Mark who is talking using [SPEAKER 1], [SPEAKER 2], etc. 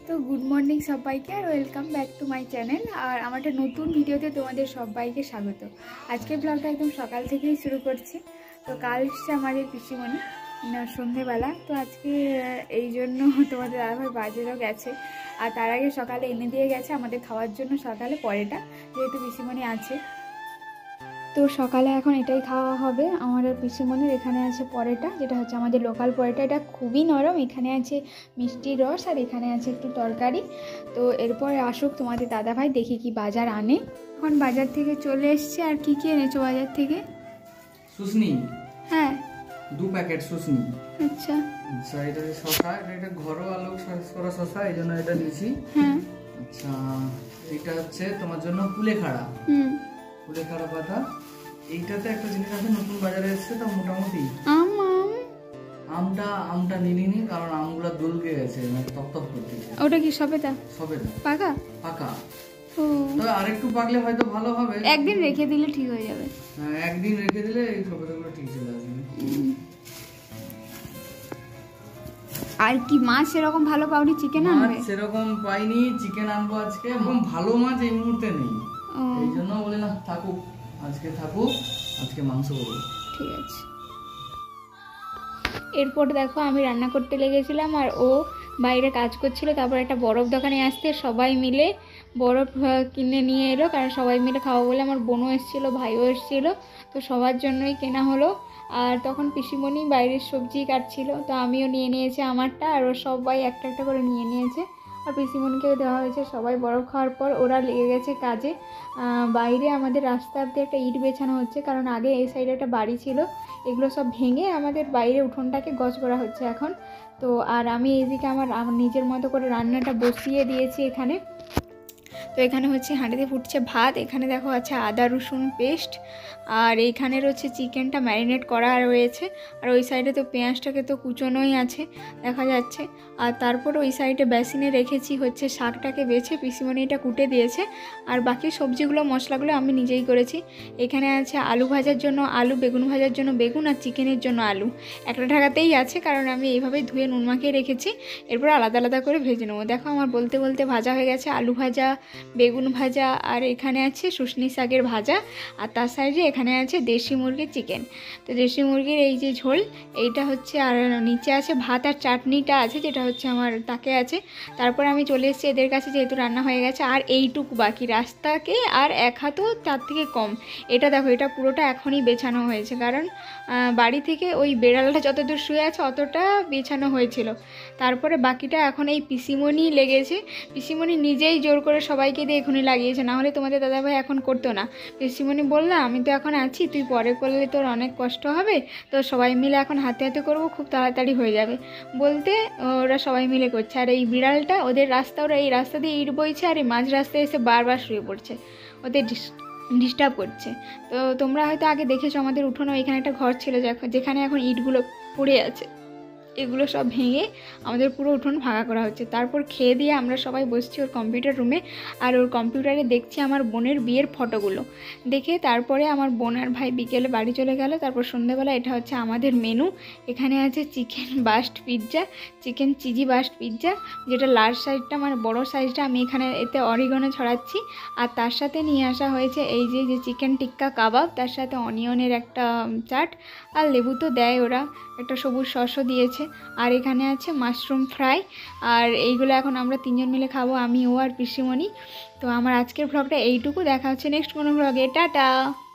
[SPEAKER 1] তো good morning সবাইকে আর welcome back to my channel. আর আমার একটা নতুন ভিডিওতে তোমাদের সবাইকে স্বাগত। আজকের ব্লগটা একদম সকাল থেকেই শুরু করছি। তো কাল এসছে আমাদের পিসিমণি সন্ধেবেলা, তো আজকে এই জন্য তোমাদের দাদাভাই বাজারও গেছে। আর তার আগে সকালে এনে দিয়ে গেছে আমাদের খাওয়ার জন্য সকালে পরেটা, যেহেতু পিসিমণি আছে। তো সকালে এখন এটাই খাওয়া হবে আমাদের পিসিমণির। এখানে আছে পরোটা, যেটা হচ্ছে আমাদের লোকাল পরোটা, এটা খুবই নরম। এখানে আছে মিষ্টির রস আর এখানে আছে একটু তরকারি। তো এরপরে আসুক তোমাদের দাদাভাই, দেখি কি বাজার আনে। এখন বাজার থেকে চলে এসছে। আর কি কি এনেছো বাজার থেকে?
[SPEAKER 2] সুসনি,
[SPEAKER 1] হ্যাঁ
[SPEAKER 2] 2 প্যাকেট সুসনি।
[SPEAKER 1] আচ্ছা
[SPEAKER 2] আচ্ছা, এটা শসা, এটা ঘরোয়া লোক চাষ করা শসা, এই জন্য এটা নিয়েছি।
[SPEAKER 1] হ্যাঁ
[SPEAKER 2] আচ্ছা, এটা হচ্ছে তোমার জন্য কুলেখাড়া পাতা। এইটাতে একটা জিনিস আছে, নতুন বাজারে এসেছে, তা মোটামুটি আমটা নিইনি, কারণ আমগুলো দলকে গেছে, মানে তপ্তপ করতেছে।
[SPEAKER 1] ওটা কি সবেদা?
[SPEAKER 2] সবেদা
[SPEAKER 1] পাকা
[SPEAKER 2] পাকা।
[SPEAKER 1] ও,
[SPEAKER 2] তবে আরেকটু পাকলে হয়তো ভালো হবে।
[SPEAKER 1] একদিন রেখে দিলে ঠিক হয়ে যাবে।
[SPEAKER 2] হ্যাঁ, একদিন রেখে দিলে এই সবেদাগুলো ঠিক চলে আসবে।
[SPEAKER 1] আর কি মাছ সেরকম ভালো পাওনি? চিকেন আনবে?
[SPEAKER 2] সেরকম পাইনি, চিকেন আনবো আজকে। এরকম ভালো মাছ এই মুহূর্তে নেই, এই জন্য বলে না থাকুক, আজকে মাংস করবো।
[SPEAKER 1] ঠিক আছে। এরপর দেখো আমি রান্না করতে লেগেছিলাম আর ও বাইরে কাজ করছিল। তারপর একটা বরফ দোকানে আসতে সবাই মিলে বরফ কিনে নিয়ে এলো, কারণ সবাই মিলে খাওয়া বলে। আমার বোনও এসেছিলো, ভাইও এসেছিলো, তো সবার জন্যই কেনা হলো। আর তখন পিসিমণি বাইরের সবজি কাটছিল, তো আমিও নিয়ে নিয়েছি আমারটা, আর ও সবাই একটা একটা করে নিয়ে নিয়েছে। আর পিসিমণিকেও দেওয়া হয়েছে। সবাই বরফ খাওয়ার পর ওরা লেগে গেছে কাজে। বাইরে আমাদের রাস্তা অব্দি একটা ইট বেছানো হচ্ছে, কারণ আগে এই সাইডে একটা বাড়ি ছিল, এগুলো সব ভেঙে আমাদের বাইরে উঠোনটাকে গজ করা হচ্ছে এখন। তো আর আমি এইদিকে আমার নিজের মতো করে রান্নাটা বসিয়ে দিয়েছি এখানে। তো এখানে হচ্ছে হাঁড়িতে ফুটছে ভাত। এখানে দেখো আছে আদা রসুন পেস্ট, আর এইখানে রয়েছে চিকেনটা ম্যারিনেট করা রয়েছে। আর ওই সাইডে তো পেঁয়াজটাকে তো কুচোনোই আছে দেখা যাচ্ছে। আর তারপর ওই সাইডে বেসিনে রেখেছি হচ্ছে শাকটাকে বেছে, পিসিমণিটা কুটে দিয়েছে। আর বাকি সবজিগুলো মশলাগুলো আমি নিজেই করেছি। এখানে আছে আলু ভাজার জন্য আলু, বেগুন ভাজার জন্য বেগুন, আর চিকেনের জন্য আলু। একটা ঢাকাতেই আছে, কারণ আমি এইভাবেই ধুয়ে নুন মাখিয়ে রেখেছি। এরপর আলাদা আলাদা করে ভেজে নেবো। দেখো আমার বলতে বলতে ভাজা হয়ে গেছে, আলু ভাজা, বেগুন ভাজা, আর এখানে আছে শুশনি শাকের ভাজা। আর তার সাইডে এখানে আছে দেশি মুরগির চিকেন। তো দেশি মুরগির এই যে ঝোল, এইটা হচ্ছে। আর নিচে আছে ভাত আর চাটনিটা আছে, যেটা হচ্ছে আমার তাকে আছে। তারপর আমি চলে এসেছি এদের কাছে, যেহেতু রান্না হয়ে গেছে। আর এইটুকু বাকি রাস্তাকে আর এক হাতও তার থেকে কম। এটা দেখো, এটা পুরোটা এখনই বেছানো হয়েছে, কারণ বাড়ি থেকে ওই বেড়ালটা যতদূর শুয়ে আছে অতটা বেছানো হয়েছিল। তারপরে বাকিটা এখন এই পিসিমণি লেগেছে। পিসিমণি নিজেই জোর করে সবাইকে দিয়ে এখনই লাগিয়েছে, না হলে তোমাদের দাদাভাই এখন করতো না। পিসিমণি বললাম আমি তো এখন আছি, তুই পরে করলে তোর অনেক কষ্ট হবে, তো সবাই মিলে এখন হাতে হাতে করবো, খুব তাড়াতাড়ি হয়ে যাবে বলতে ওরা সবাই মিলে করছে। আর এই বিড়ালটা ওদের রাস্তা, ওরা এই রাস্তা দিয়ে ইট বইছে, আর এই মাঝ রাস্তায় এসে বারবার শুয়ে পড়ছে, ওদের ডিস্টার্ব করছে। তো তোমরা হয়তো আগে দেখেছো আমাদের উঠোনে এখানে একটা ঘর ছিল, যেখানে এখন ইটগুলো পড়ে আছে। এগুলো সব ভেঙে আমাদের পুরো উঠোন ভাঙা করা হচ্ছে। তারপর খেয়ে দিয়ে আমরা সবাই বসছি ওর কম্পিউটার রুমে। আর ওর কম্পিউটারে দেখছি আমার বোনের বিয়ের ফটোগুলো দেখে। তারপরে আমার বোন আর ভাই বিকেলে বাড়ি চলে গেল। তারপর সন্ধ্যেবেলা এটা হচ্ছে আমাদের মেনু। এখানে আছে chicken burst pizza, chicken cheesy burst pizza, যেটা লার্জ সাইজটা, মানে বড়ো সাইজটা। আমি এখানে এতে অরিগনো ছড়াচ্ছি। আর তার সাথে নিয়ে আসা হয়েছে এই যে চিকেন টিক্কা কাবাব, তার সাথে অনিয়নের একটা চাট, আর লেবু তো দেয় ওরা, একটা সবুজ সসও দিয়েছে। আর এখানে আছে মাশরুম ফ্রাই। আর এইগুলো এখন আমরা 3 জন মিলে খাবো, আমি, ও আর পিসিমণি। তো আমার আজকের ভ্লগটা এইটুকু। দেখা হচ্ছে নেক্সট কোনো ভ্লগে। টাটা।